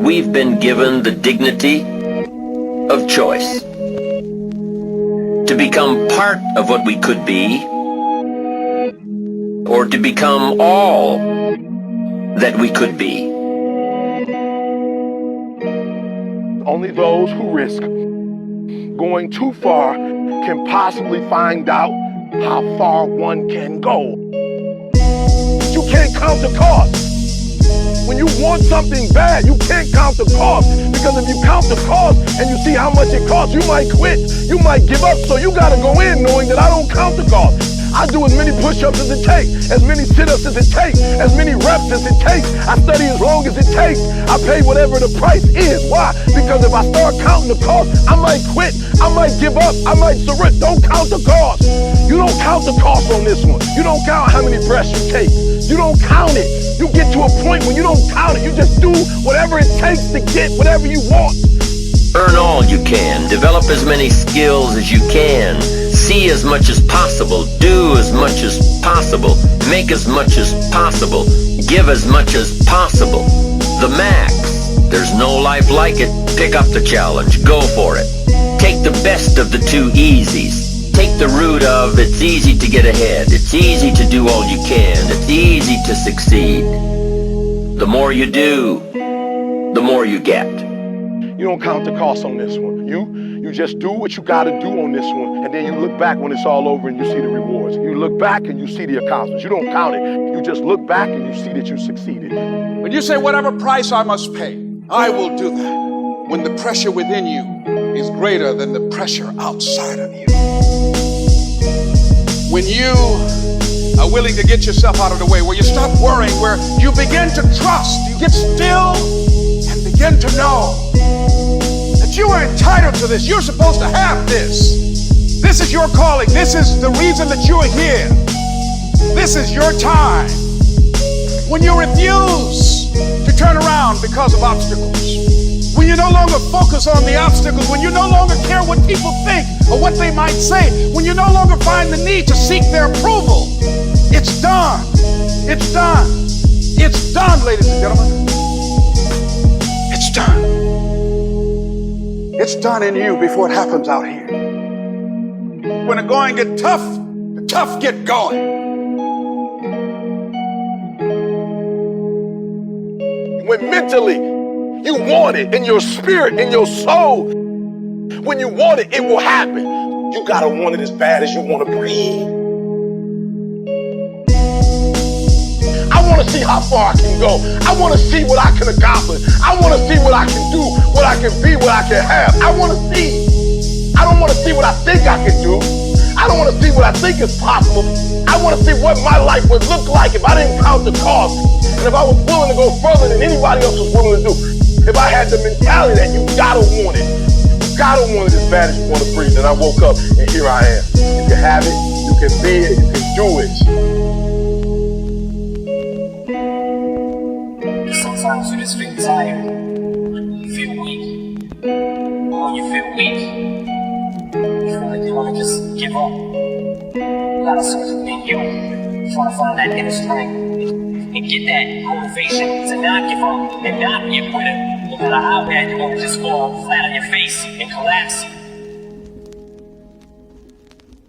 we've been given the dignity of choice. To become part of what we could be, or to become all that we could be. Only those who risk going too far can possibly find out how far one can go. You can't count the cost. When you want something bad, you can't count the cost, because if you count the cost and you see how much it costs, you might quit, you might give up. So you gotta go in knowing that I don't count the cost. I do as many push-ups as it takes, as many sit-ups as it takes, as many reps as it takes. I study as long as it takes. I pay whatever the price is. Why? Because if I start counting the cost, I might quit, I might give up, I might surrender. Don't count the cost. You don't count the cost on this one. You don't count how many breaths you take. You don't count it. You get to a point when you don't count it. You just do whatever it takes to get whatever you want. Earn all you can, develop as many skills as you can, see as much as possible, do as much as possible, make as much as possible, give as much as possible. The max. There's no life like it. Pick up the challenge. Go for it. Take the best of the two easies. Take the route of it's easy to get ahead. It's easy to do all you can. It's easy to succeed. The more you do, the more you get. You don't count the cost on this one. You just do what you gotta do on this one, and then you look back when it's all over and you see the rewards. You look back and you see the accomplishments. You don't count it. You just look back and you see that you succeeded. When you say whatever price I must pay, I will do that. When the pressure within you is greater than the pressure outside of you. When you are willing to get yourself out of the way, where you stop worrying, where you begin to trust, you get still and begin to know that you are entitled to this. You're supposed to have this. This is your calling. This is the reason that you are here. This is your time. When you refuse to turn around because of obstacles, when you no longer focus on the obstacles, when you no longer care what people think or what they might say, when you no longer find the need to seek their approval, it's done. It's done. It's done, ladies and gentlemen. It's done. It's done in you before it happens out here. When the going get tough, the tough get going. When mentally you want it, in your spirit, in your soul, when you want it, it will happen. You gotta want it as bad as you want to breathe. I want to see how far I can go. I want to see what I can accomplish. I want to see what I can do, what I can be, what I can have. I want to see. I don't want to see what I think I can do. I don't want to see what I think is possible. I want to see what my life would look like if I didn't count the cost, and if I was willing to go further than anybody else was willing to do. If I had the mentality that you gotta want it. You gotta want it as bad as you want to breathe. And I woke up and here I am. You can have it, you can be it, you can do it. Sometimes you just feel tired. You feel weak. When you feel weak, you feel like you want to just give up. You gotta search within you. Try to find that inner strength and get that motivation to not give up and not get quit. No matter how bad you want to just fall flat on your face and collapse.